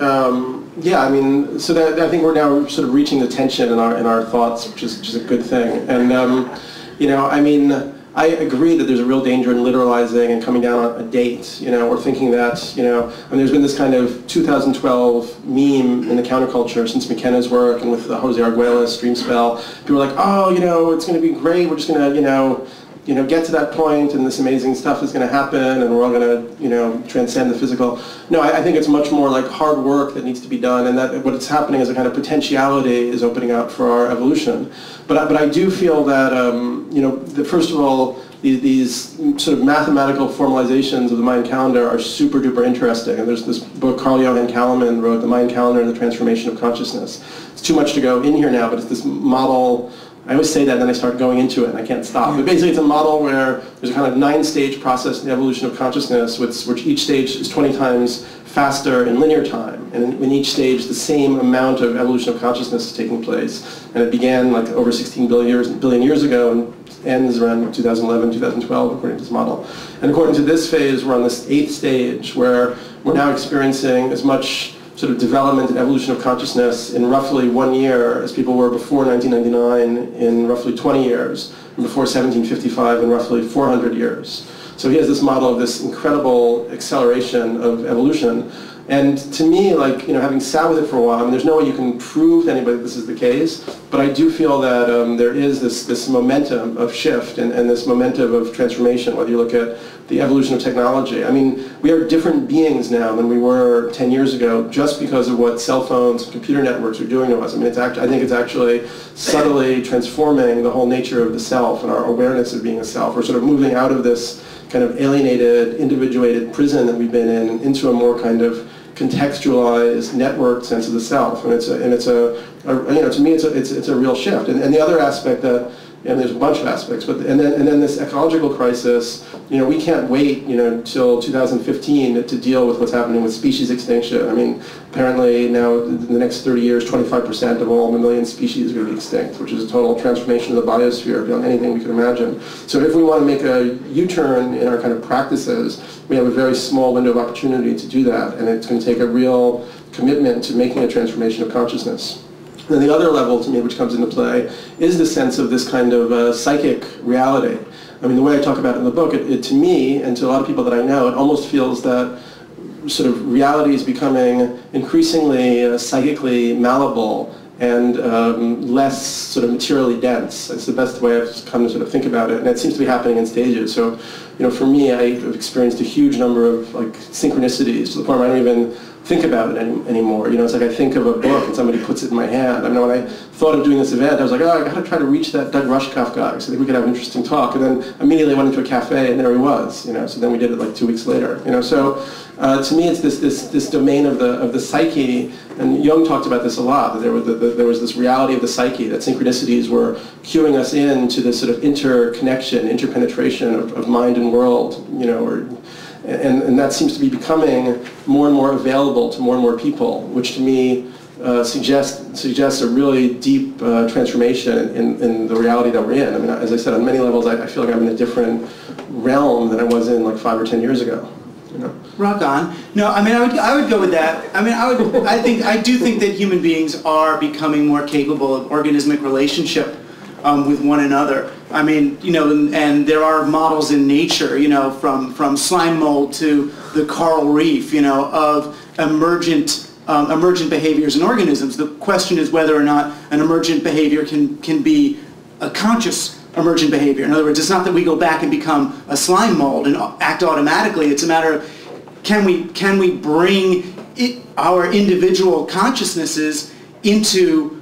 Yeah, I mean, so that, I think we're now sort of reaching the tension in our thoughts, which is a good thing. And you know, I mean, I agree that there's a real danger in literalizing and coming down on a date, you know, or thinking that, you know, I mean, there's been this kind of 2012 meme in the counterculture since McKenna's work and with Jose Arguelles, Dream Spell. People are like, oh, you know, it's going to be great. We're just going to, you know, get to that point and this amazing stuff is going to happen and we're all going to, you know, transcend the physical. No, I think it's much more like hard work that needs to be done, and that what's happening is a kind of potentiality is opening up for our evolution. But I do feel that, you know, that first of all, these sort of mathematical formalizations of the Mayan calendar are super duper interesting. And there's this book Carl Johan Kalaman wrote, The Mayan Calendar and the Transformation of Consciousness. It's too much to go in here now, but it's this model. I always say that, and then I start going into it, and I can't stop. But basically, it's a model where there's a kind of 9-stage process in the evolution of consciousness, which each stage is 20 times faster in linear time. And in each stage, the same amount of evolution of consciousness is taking place. And it began like over 16 billion years ago, and ends around 2011, 2012, according to this model. And according to this phase, we're on this 8th stage, where we're now experiencing as much sort of development and evolution of consciousness in roughly 1 year as people were before 1999 in roughly 20 years, and before 1755 in roughly 400 years. So he has this model of this incredible acceleration of evolution. And to me, like, you know, having sat with it for a while, I mean, there's no way you can prove to anybody that this is the case, but I do feel that there is this momentum of shift and this momentum of transformation, whether you look at the evolution of technology. I mean, we are different beings now than we were 10 years ago just because of what cell phones and computer networks are doing to us. I mean, I think it's actually subtly transforming the whole nature of the self and our awareness of being a self. We're sort of moving out of this kind of alienated, individuated prison that we've been in into a more kind of contextualized, networked sense of the self, and you know, to me, it's a real shift. And the other aspect that, and there's a bunch of aspects, but and then this ecological crisis, you know, we can't wait, you know, till 2015 to deal with what's happening with species extinction. I mean, apparently now in the next 30 years, 25% of all mammalian species are going to be extinct, which is a total transformation of the biosphere beyond anything we could imagine. So if we want to make a U-turn in our kind of practices, we have a very small window of opportunity to do that, and it's going to take a real commitment to making a transformation of consciousness. And the other level, to me, which comes into play, is the sense of this kind of psychic reality. I mean, the way I talk about it in the book, it to me, and to a lot of people that I know, it almost feels that sort of reality is becoming increasingly psychically malleable and less sort of materially dense. It's the best way I've come to sort of think about it, and it seems to be happening in stages. So, you know, for me, I've experienced a huge number of like synchronicities to the point where I don't even think about it anymore. You know, it's like I think of a book and somebody puts it in my hand. I mean, when I thought of doing this event, I was like, oh, I got to try to reach that Doug Rushkoff guy, so I think we could have an interesting talk. And then immediately went into a cafe, and there he was. You know, so then we did it like 2 weeks later. You know, so to me, it's this domain of the psyche. And Jung talked about this a lot. That there was this reality of the psyche, that synchronicities were cueing us into this sort of interconnection, interpenetration of mind and world. You know, and that seems to be becoming more and more available to more and more people, which to me suggests a really deep transformation in the reality that we're in. I mean, as I said, on many levels, I feel like I'm in a different realm than I was in like 5 or 10 years ago. You know? Rock on. No, I mean, I would go with that. I mean, I do think that human beings are becoming more capable of organismic relationship with one another. I mean, you know, and there are models in nature, you know, from slime mold to the coral reef, you know, of emergent behaviors in organisms. The question is whether or not an emergent behavior can be a conscious emergent behavior. In other words, it's not that we go back and become a slime mold and act automatically. It's a matter of can we bring our individual consciousnesses into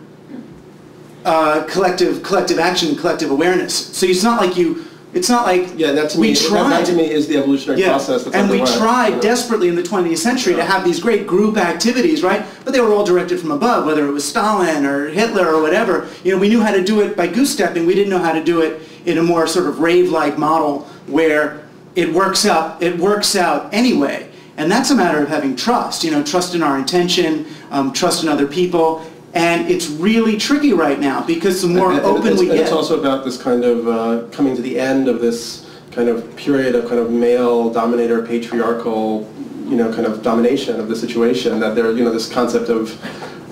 collective action and collective awareness. So it's not like yeah, that to me is the evolutionary process. That's and we tried desperately in the 20th century to have these great group activities, right? But they were all directed from above, whether it was Stalin or Hitler or whatever. You know, we knew how to do it by goose stepping. We didn't know how to do it in a more sort of rave-like model where it works out anyway. And that's a matter of having trust. You know, trust in our intention, trust in other people. And it's really tricky right now because the more open we get. It's also about this kind of coming to the end of this kind of period of kind of male dominator patriarchal kind of domination of the situation, that there, this concept of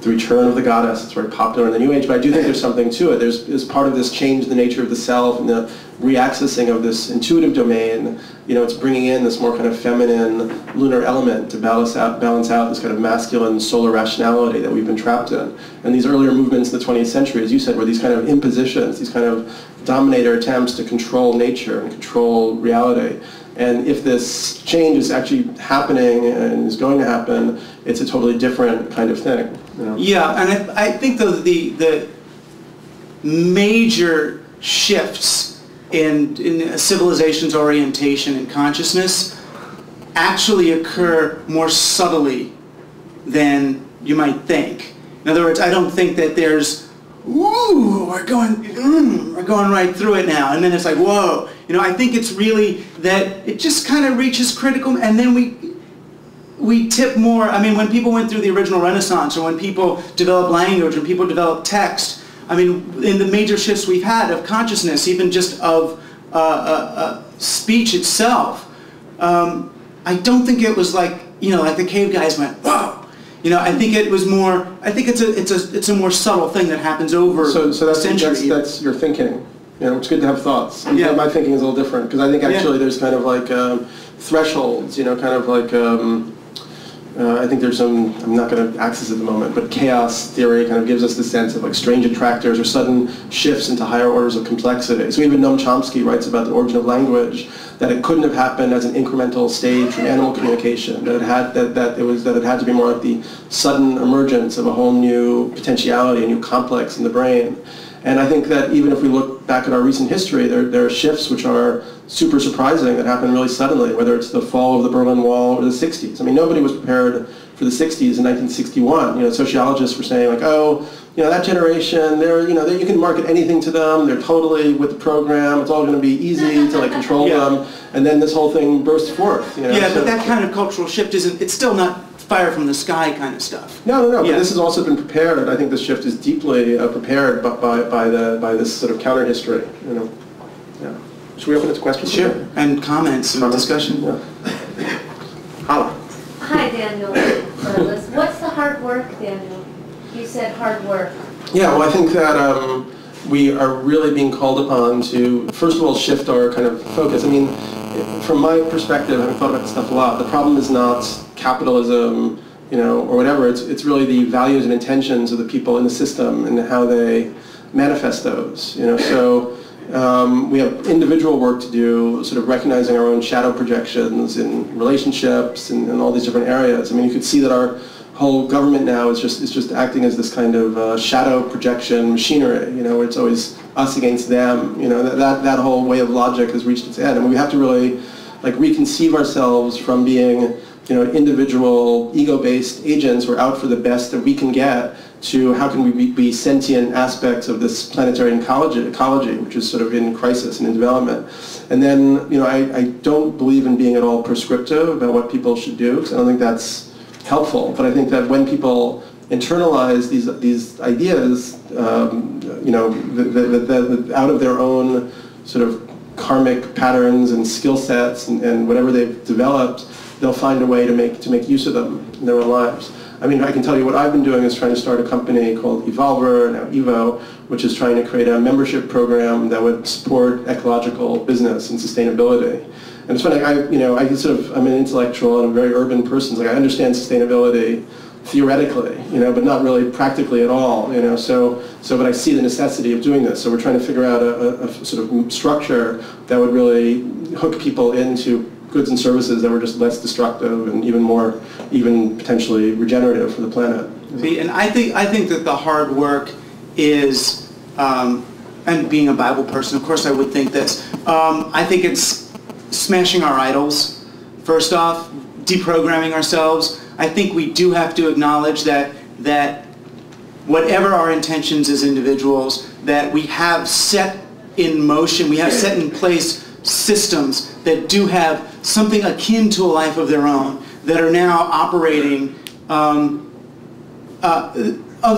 the return of the goddess, it's very popular in the New Age, but I do think there's something to it. There's part of this change in the nature of the self and the reaccessing of this intuitive domain. It's bringing in this more kind of feminine lunar element to balance out this kind of masculine solar rationality that we've been trapped in. And these earlier movements in the 20th century, as you said, were these kind of impositions, these kind of dominator attempts to control nature and control reality. And if this change is actually happening and is going to happen, it's a totally different kind of thing. Yeah, and I think the major shifts in a civilization's orientation and consciousness actually occur more subtly than you might think. In other words, I don't think that there's, ooh, we're going right through it now, and then it's like, whoa. I think it's really that it just kind of reaches critical, and then we tip more. I mean, when people went through the original Renaissance, or when people developed language, when people developed text, I mean, in the major shifts we've had of consciousness, even just of speech itself, I don't think it was like, like the cave guys went, whoa. I think it was more. I think it's a more subtle thing that happens over centuries. That's your thinking. It's good to have thoughts. Yeah. My thinking is a little different, because I think actually there's kind of like thresholds. Kind of like I think there's some. I'm not going to access it at the moment, but chaos theory kind of gives us the sense of like strange attractors or sudden shifts into higher orders of complexity. So even Noam Chomsky writes about the origin of language, that it couldn't have happened as an incremental stage from animal communication, that it had to be more like the sudden emergence of a whole new potentiality, a new complex in the brain. And I think that even if we look back at our recent history, there are shifts which are super surprising that happen really suddenly, whether it's the fall of the Berlin Wall or the 60s. I mean, nobody was prepared for the 60s in 1961. Sociologists were saying like, oh, that generation, you can market anything to them, they're totally with the program, it's all going to be easy to like control them, and then this whole thing burst forth. Yeah, but that kind of cultural shift it's still not fire from the sky kind of stuff. No, but this has also been prepared. I think this shift is deeply prepared by this sort of counter history. Yeah. Should we open it to questions? Sure. And comments and discussion. Yeah. Hala. Hi, Daniel. What's the hard work, Daniel? You said hard work. Yeah, well, I think that we are really being called upon to, first of all, shift our kind of focus. I mean, from my perspective, having thought about this stuff a lot, the problem is not capitalism, or whatever. It's really the values and intentions of the people in the system and how they manifest those. So we have individual work to do, sort of recognizing our own shadow projections in relationships and all these different areas. I mean, you could see that our whole government now is just acting as this kind of shadow projection machinery. Where it's always us against them. That whole way of logic has reached its end, and we have to really like reconceive ourselves from being individual ego-based agents who are out for the best that we can get, to how can we be sentient aspects of this planetary ecology, which is sort of in crisis and in development. And then, I don't believe in being at all prescriptive about what people should do, because I don't think that's helpful. But I think that when people internalize these ideas, out of their own sort of karmic patterns and skill sets and whatever they've developed, they'll find a way to make use of them in their own lives. I mean, I can tell you what I've been doing is trying to start a company called Evolver, now Evo, which is trying to create a membership program that would support ecological business and sustainability. And it's funny, I'm an intellectual and I'm a very urban person. So I understand sustainability theoretically, but not really practically at all, but I see the necessity of doing this. So we're trying to figure out a sort of structure that would really hook people into goods and services that were just less destructive and even potentially regenerative for the planet. See, and I think that the hard work is, and being a Bible person, of course I would think this, I think it's smashing our idols, first off, deprogramming ourselves. I think we do have to acknowledge that whatever our intentions as individuals, that we have set in motion, we have set in place systems that do have something akin to a life of their own, that are now operating of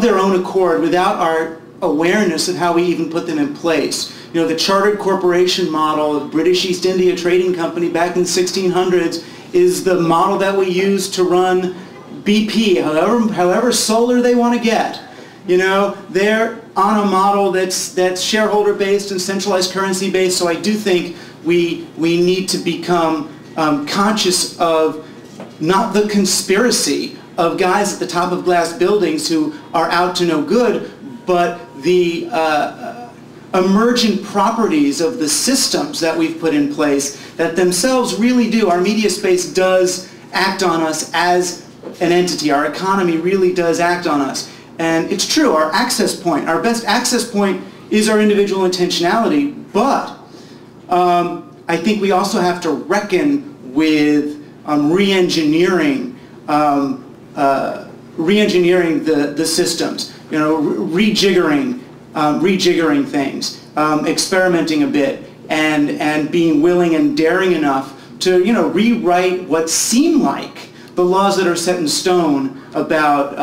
their own accord without our awareness of how we even put them in place. The chartered corporation model of British East India Trading Company back in the 1600s is the model that we use to run BP, however solar they want to get. You know, they're on a model that's shareholder-based and centralized currency-based, so I do think we need to become conscious of not the conspiracy of guys at the top of glass buildings who are out to no good, but the emergent properties of the systems that we've put in place that themselves really do. Our media space does act on us as an entity. Our economy really does act on us. And it's true, our access point, our best access point is our individual intentionality, but I think we also have to reckon with re-engineering the systems, you know, rejiggering things, experimenting a bit, and being willing and daring enough to, you know, rewrite what seem like the laws that are set in stone about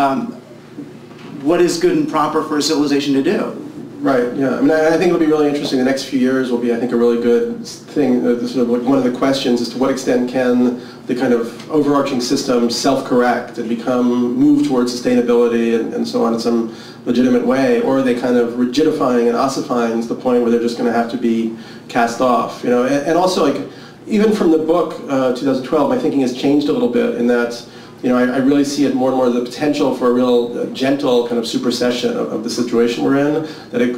what is good and proper for a civilization to do. Right, yeah. I mean, I think it'll be really interesting. The next few years will be, I think, a really good thing. Sort of one of the questions is to what extent can the kind of overarching system self-correct and move towards sustainability and so on in some legitimate way, or are they kind of rigidifying and ossifying to the point where they're just going to have to be cast off, you know? And also, like, even from the book, 2012, my thinking has changed a little bit in that, you know, I really see it more and more the potential for a real gentle kind of supersession of the situation we're in. That it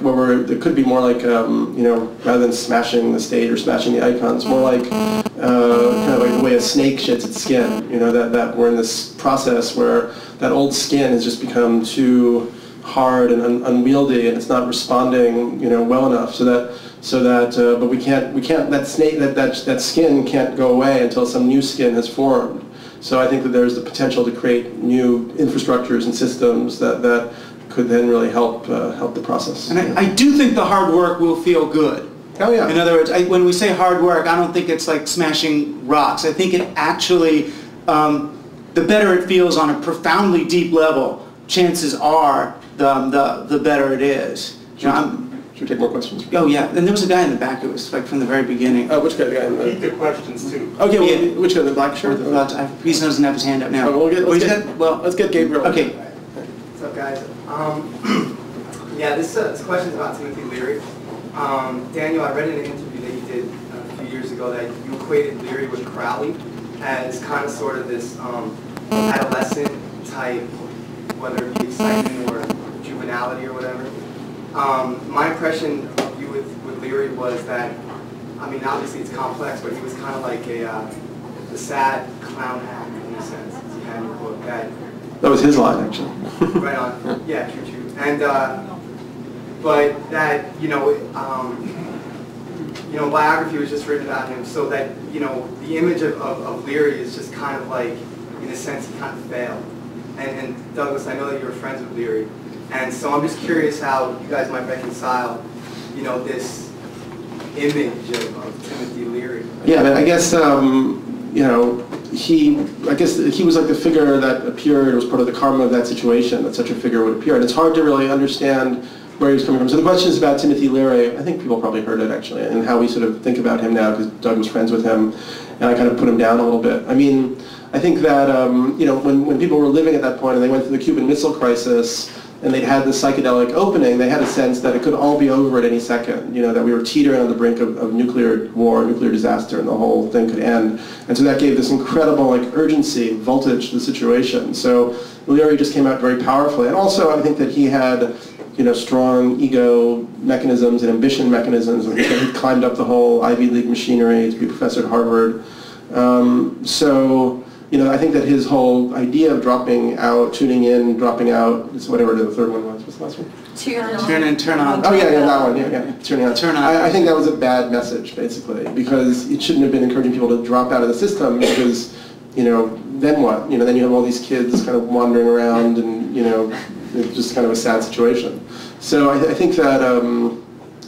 could be more like, you know, rather than smashing the state or smashing the icons, more like kind of like the way a snake sheds its skin. You know, that we're in this process where that old skin has just become too hard and unwieldy, and it's not responding, you know, well enough. But we can't that skin can't go away until some new skin has formed. So I think that there's the potential to create new infrastructures and systems that could then really help the process. And I do think the hard work will feel good. Oh yeah. In other words, when we say hard work, I don't think it's like smashing rocks. I think it actually, the better it feels on a profoundly deep level, chances are the better it is. Should we take more questions? Oh yeah, and there was a guy in the back who was like from the very beginning. Which guy? The guy in the... Keep the questions too. Okay, well, Yeah. which guy? The black shirt? He doesn't have his hand up now. Let's get Gabriel. Okay. What's up, guys? Yeah, this question's about Timothy Leary. Daniel, I read in an interview that you did a few years ago that you equated Leary with Crowley as kind of sort of this adolescent type, whether it be excitement or juvenility or whatever. My impression of you with Leary was that, I mean, obviously it's complex, but he was kind of like a sad clown hack in a sense. He had in your book that was his line, actually. Right on. Yeah, true. And but that biography was just written about him, so that the image of Leary is just kind of like, in a sense, he kind of failed. And Douglas, I know that you were friends with Leary. And so I'm just curious how you guys might reconcile, this image of Timothy Leary. Yeah, I mean, I guess, he was like the figure that appeared, was part of the karma of that situation, that such a figure would appear. And it's hard to really understand where he was coming from. So the question is about Timothy Leary. I think people probably heard it, actually, and how we sort of think about him now, because Doug was friends with him, and I kind of put him down a little bit. I mean, I think that, when people were living at that point and they went through the Cuban Missile Crisis, and they'd had the psychedelic opening, they had a sense that it could all be over at any second, that we were teetering on the brink of nuclear war, nuclear disaster, and the whole thing could end. And so that gave this incredible urgency, voltage to the situation. So Leary just came out very powerfully. And also I think that he had strong ego mechanisms and ambition mechanisms, and he climbed up the whole Ivy League machinery to be a professor at Harvard. I think that his whole idea of dropping out, tuning in, dropping out, is whatever the third one was. What's the last one? Turn in, turn on. Oh yeah, that one. Yeah, turning on. Turn on. I think that was a bad message, basically, because it shouldn't have been encouraging people to drop out of the system, because, then what? Then you have all these kids kind of wandering around, and it's just kind of a sad situation. So I think that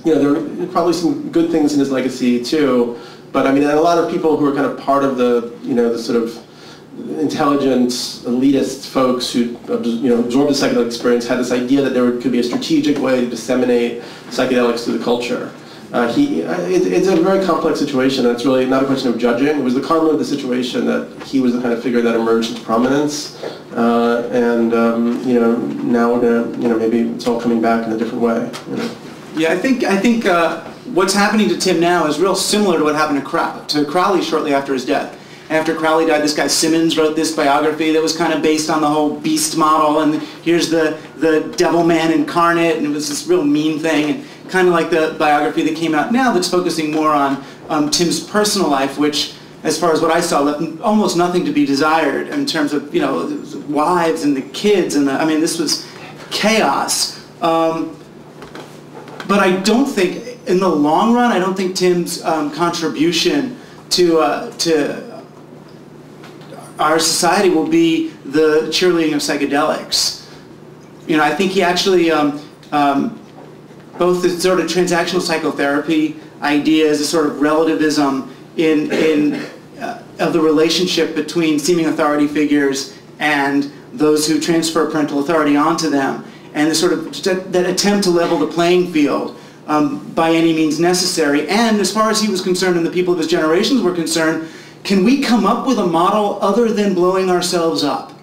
there are probably some good things in his legacy too, but I mean, a lot of people who are kind of part of the the sort of intelligent, elitist folks who absorbed the psychedelic experience had this idea that there could be a strategic way to disseminate psychedelics to the culture. It's a very complex situation, and it's really not a question of judging. It was the karma of the situation that he was the kind of figure that emerged into prominence, and now we're gonna, maybe it's all coming back in a different way. Yeah, I think what's happening to Tim now is real similar to what happened to Crowley shortly after his death. After Crowley died, this guy Simmons wrote this biography that was kind of based on the whole beast model, and here's the devil man incarnate, and it was this real mean thing, and kind of like the biography that came out now that's focusing more on Tim's personal life, which, as far as what I saw, left almost nothing to be desired in terms of, wives and the kids, and this was chaos. But I don't think, in the long run, I don't think Tim's contribution to our society will be the cheerleading of psychedelics. I think he actually, both the sort of transactional psychotherapy ideas, the sort of relativism of the relationship between seeming authority figures and those who transfer parental authority onto them, and the sort of that attempt to level the playing field by any means necessary. And as far as he was concerned and the people of his generations were concerned, can we come up with a model other than blowing ourselves up?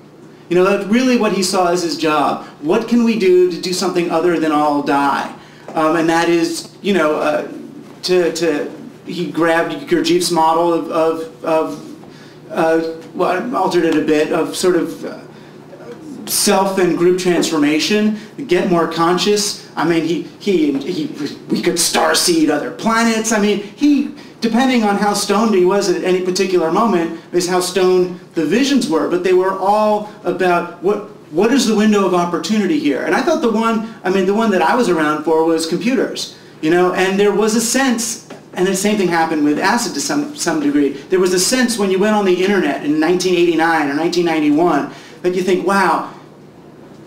That's really what he saw as his job. What can we do to do something other than all die? And that is, he grabbed Gurdjieff's model altered it a bit, of sort of self and group transformation, get more conscious. We could starseed other planets. Depending on how stoned he was at any particular moment, is how stoned the visions were. But they were all about what is the window of opportunity here. And I thought the one that I was around for was computers. And there was a sense, and the same thing happened with acid to some degree. There was a sense when you went on the internet in 1989 or 1991 that you think, wow,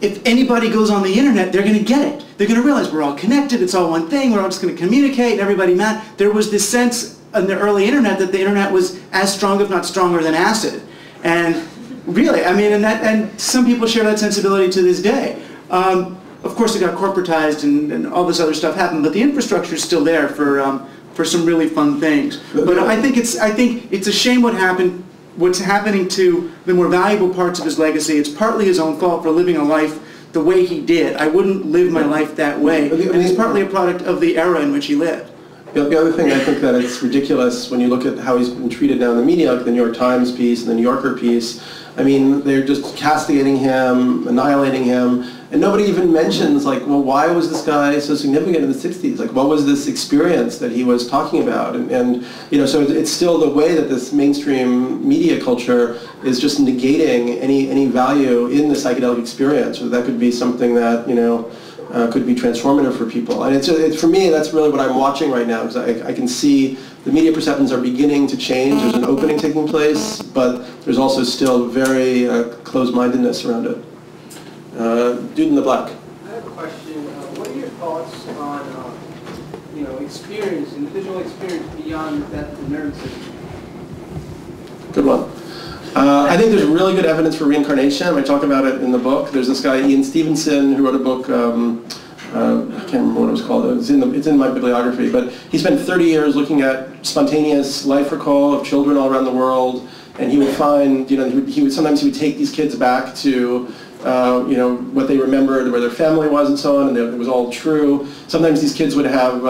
if anybody goes on the internet, they're going to get it. They're going to realize we're all connected, it's all one thing, we're all just going to communicate, and everybody mad. There was this sense in the early internet that the internet was as strong, if not stronger, than acid. And really, and some people share that sensibility to this day. Of course, it got corporatized and all this other stuff happened, but the infrastructure is still there for some really fun things. But I think it's a shame what's happening to the more valuable parts of his legacy. It's partly his own fault for living a life the way he did. I wouldn't live my life that way. And it's partly a product of the era in which he lived. The other thing, I think that it's ridiculous when you look at how he's been treated now in the media, like the New York Times piece and the New Yorker piece. They're just castigating him, annihilating him, and nobody even mentions, well, why was this guy so significant in the 60s? What was this experience that he was talking about? So it's still the way that this mainstream media culture is just negating any value in the psychedelic experience, or that could be something that, could be transformative for people. And it's for me, that's really what I'm watching right now, because I can see the media perceptions are beginning to change. There's an opening taking place, but there's also still very closed-mindedness around it. Dude in the black. I have a question. What are your thoughts on, experience, individual experience beyond that of the nervous system? Good one. I think there's really good evidence for reincarnation. I talk about it in the book. There's this guy, Ian Stevenson, who wrote a book, I can't remember what it was called. It's in my bibliography. But he spent 30 years looking at spontaneous life recall of children all around the world. And he would find, sometimes he would take these kids back to, what they remembered, where their family was and so on, and it was all true. Sometimes these kids would have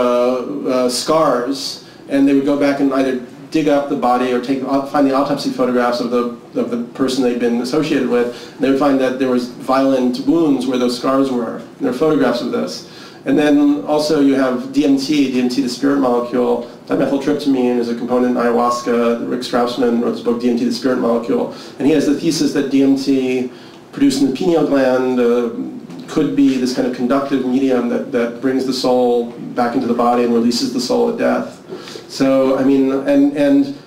scars, and they would go back and either dig up the body or find the autopsy photographs of the person they'd been associated with. And they would find that there was violent wounds where those scars were. And there are photographs of this. And then also you have DMT, the spirit molecule. Dimethyltryptamine is a component in ayahuasca. Rick Strassman wrote this book, DMT, the spirit molecule. And he has the thesis that DMT produced in the pineal gland could be this kind of conductive medium that brings the soul back into the body and releases the soul at death. So,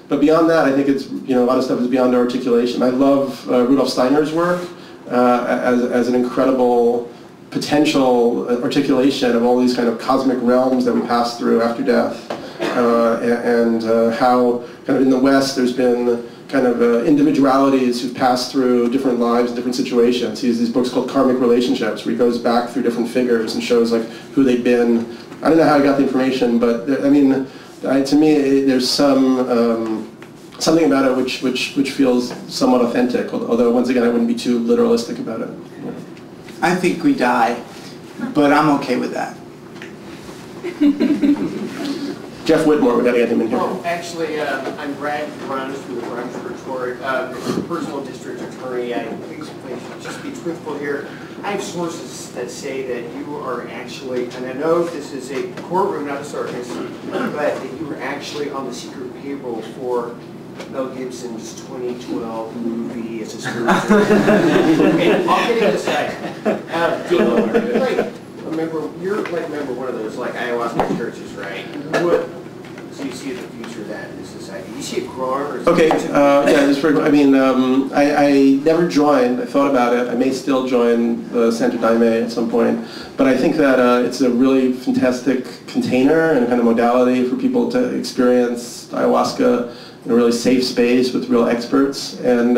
but beyond that, I think it's, a lot of stuff is beyond our articulation. I love Rudolf Steiner's work as an incredible potential articulation of all these kind of cosmic realms that we pass through after death. And how kind of in the West there's been kind of individualities who've passed through different lives and different situations. He has these books called Karmic Relationships, where he goes back through different figures and shows who they've been I don't know how I got the information, but I mean, to me, there's something about it which feels somewhat authentic. Although once again, I wouldn't be too literalistic about it. I think we die, but I'm okay with that. Jeff Whitmore, we got to get him in here. Well, actually, I'm Brad Bruns from the personal district attorney. I think I should just be truthful here. I have sources that say that you are actually, and I know this is a courtroom, not a circus, but that you were actually on the secret payroll for Mel Gibson's 2012 movie as a spiritual. Okay, all kidding aside, you're like a member of one of those like ayahuasca churches, right? What do you see the future of that in this society? Do you see it growing? Or Okay, yeah, it's pretty, I mean, I never joined. I thought about it. I may still join the Santo Daime at some point, but I think that it's a really fantastic container and kind of modality for people to experience ayahuasca in a really safe space with real experts. And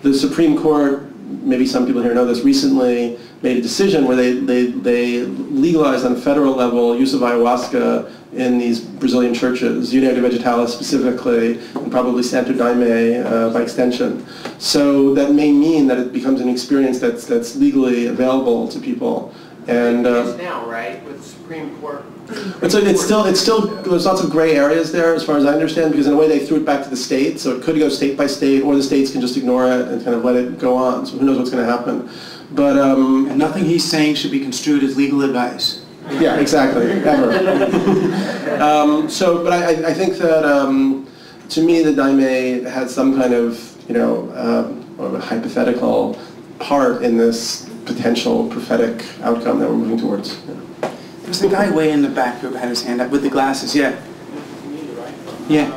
the Supreme Court, maybe some people here know this, recently made a decision where they legalized on a federal level use of ayahuasca in these Brazilian churches, União de Vegetalis specifically, and probably Santo Daime by extension. So that may mean that it becomes an experience that's legally available to people. And it is now, right, with the Supreme Court. It's still there's lots of gray areas there as far as I understand, because in a way they threw it back to the state, so it could go state by state, or the states can just ignore it and kind of let it go on. So who knows what's going to happen? But and nothing he's saying should be construed as legal advice. Yeah, exactly. Ever. But I think that to me the Daime has some kind of a hypothetical part in this potential prophetic outcome that we're moving towards. Yeah. There's the guy way in the back who had his hand up with the glasses. Yeah. Yeah.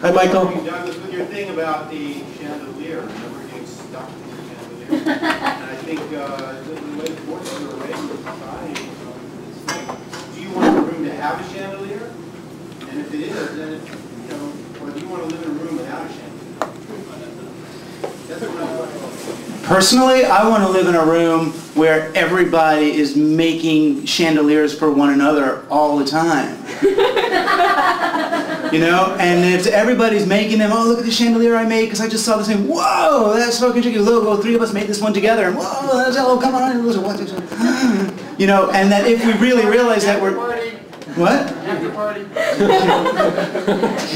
Hi, Michael. Douglas, with your thing about the chandelier, remember getting stuck in the chandelier. And I think the way the forces are arranged in society, do you want a room to have a chandelier? And if it is, then or do you want to live in a room without a chandelier? That's what I'm talking about. Personally, I want to live in a room where everybody is making chandeliers for one another all the time. And if everybody's making them, oh, look at the chandelier I made because I just saw this thing. Whoa, that's fucking tricky logo. 3 of us made this one together. And whoa, that's come on. And that if we really realize that we're... What? After party.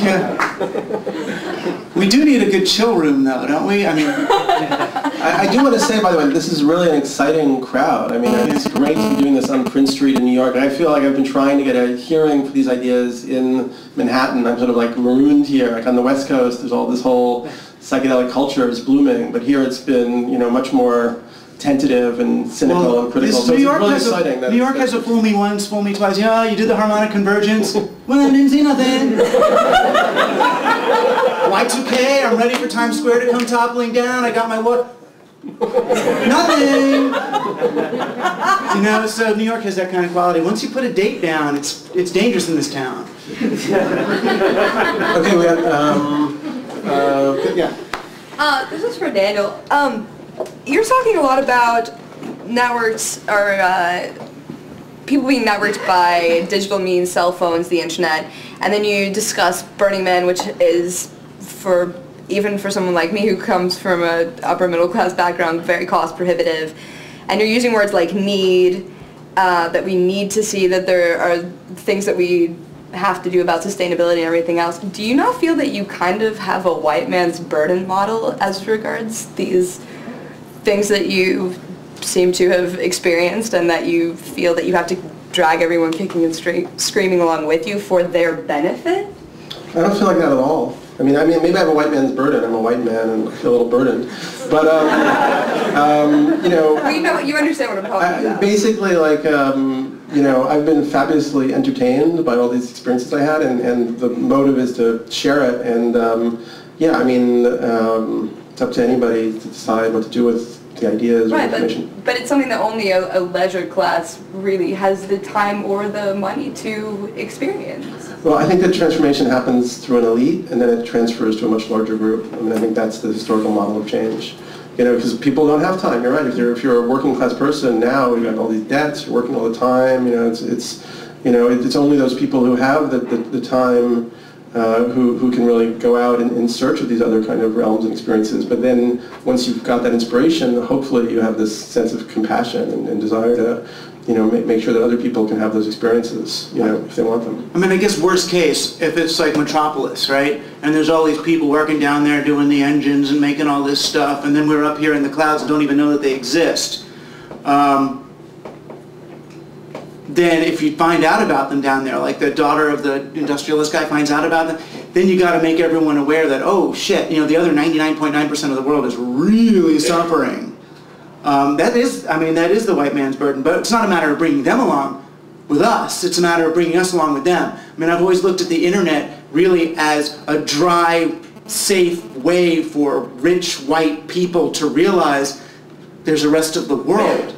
Yeah. We do need a good chill room, though, don't we? I mean, I do want to say, by the way, this is really an exciting crowd. I mean, it's great to be doing this on Prince Street in New York. And I feel like I've been trying to get a hearing for these ideas in Manhattan. I'm sort of like marooned here. Like on the West Coast, there's all this whole psychedelic culture is blooming, but here it's been, much more tentative and cynical and critical. So it's really exciting. New York has a fool me once, fool me twice. Yeah, you did the harmonic convergence. Well, I didn't see nothing. Y2K, I'm ready for Times Square to come toppling down. I got my what? Nothing. So New York has that kind of quality. Once you put a date down, it's dangerous in this town. Okay, we have, yeah. This is for Daniel. You're talking a lot about networks or people being networked by digital means, cell phones, the internet, and then you discuss Burning Man, which is even for someone like me who comes from a upper middle class background, very cost prohibitive, and you're using words like need, that we need to see that there are things that we have to do about sustainability and everything else. Do you not feel that you kind of have a white man's burden model as regards these things that you seem to have experienced and that you feel that you have to drag everyone kicking and screaming along with you for their benefit? I don't feel like that at all. I mean, maybe I have a white man's burden. I'm a white man and I feel a little burdened. But, Well, you understand what I'm talking about. Basically, I've been fabulously entertained by all these experiences I had, and the motive is to share it. And, it's up to anybody to decide what to do with the ideas or information. But it's something that only a leisure class really has the time or the money to experience. Well, I think that transformation happens through an elite, and then it transfers to a much larger group. I mean, I think that's the historical model of change. Because people don't have time. You're right. If you're a working class person now, you've got all these debts. You're working all the time. It's You know, it's only those people who have the time who can really go out in search of these other kind of realms and experiences. But then once you've got that inspiration, hopefully you have this sense of compassion and desire to, you know, make sure that other people can have those experiences, you know, if they want them. I mean, I guess worst case, if it's like Metropolis, right? And there's all these people working down there doing the engines and making all this stuff, and then we're up here in the clouds and don't even know that they exist. Then if you find out about them down there, like the daughter of the industrialist guy finds out about them, then you got to make everyone aware that, oh shit, you know, the other 99.9% of the world is really suffering. That is the white man's burden, but it's not a matter of bringing them along with us, it's a matter of bringing us along with them. I mean, I've always looked at the internet really as a dry, safe way for rich white people to realize there's a rest of the world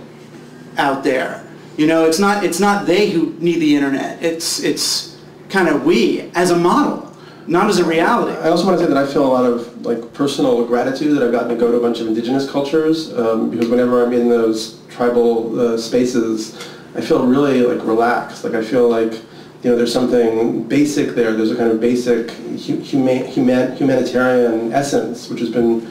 out there. You know, it's not they who need the internet. It's kind of we as a model, not as a reality. I also want to say that I feel a lot of like personal gratitude that I've gotten to go to a bunch of indigenous cultures because whenever I'm in those tribal spaces, I feel really like relaxed. Like I feel like, you know, there's something basic there. There's a kind of basic humanitarian essence which has been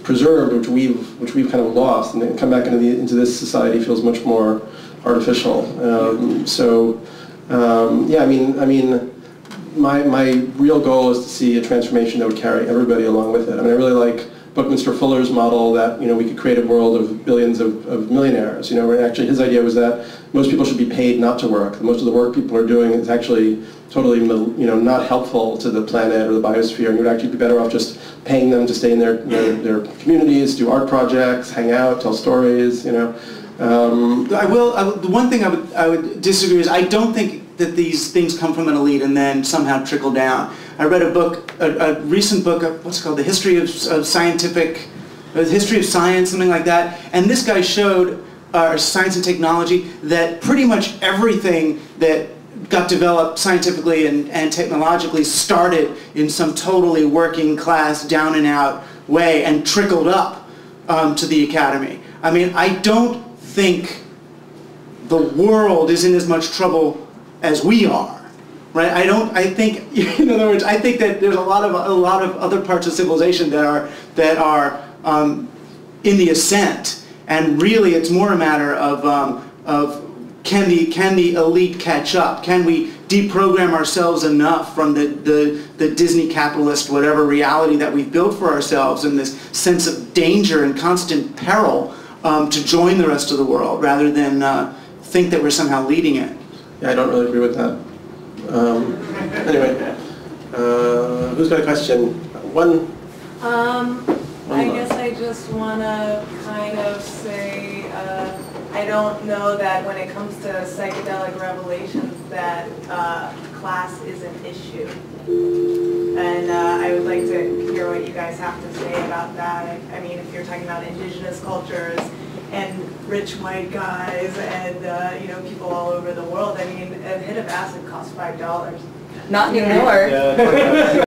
preserved, which we've kind of lost, and then come back into this society feels much more artificial. Yeah, I mean, my real goal is to see a transformation that would carry everybody along with it. I mean, I really like Buckminster Fuller's model that, you know, we could create a world of billions of millionaires. You know, where actually his idea was that most people should be paid not to work. Most of the work people are doing is actually totally, you know, not helpful to the planet or the biosphere, and you would actually be better off just paying them to stay in their communities, do art projects, hang out, tell stories. You know. The one thing I would disagree is I don't think that these things come from an elite and then somehow trickle down. I read a book, a recent book, what's it called, The History of Scientific, The History of Science, something like that, and this guy showed science and technology that pretty much everything that got developed scientifically and technologically started in some totally working class, down and out way and trickled up to the academy. I mean, I don't think the world is in as much trouble as we are, right? I think, in other words, I think that there's a lot of other parts of civilization that are in the ascent, and really it's more a matter of can the elite catch up? Can we deprogram ourselves enough from the Disney capitalist whatever reality that we've built for ourselves and this sense of danger and constant peril to join the rest of the world rather than think that we're somehow leading it? Yeah, I don't really agree with that. Anyway, who's got a question? One. I guess I just want to kind of say I don't know that when it comes to psychedelic revelations that class is an issue. And I would like to hear what you guys have to say about that. I mean, if you're talking about indigenous cultures and rich white guys and you know, people all over the world, I mean, a hit of acid costs $5. Not anymore.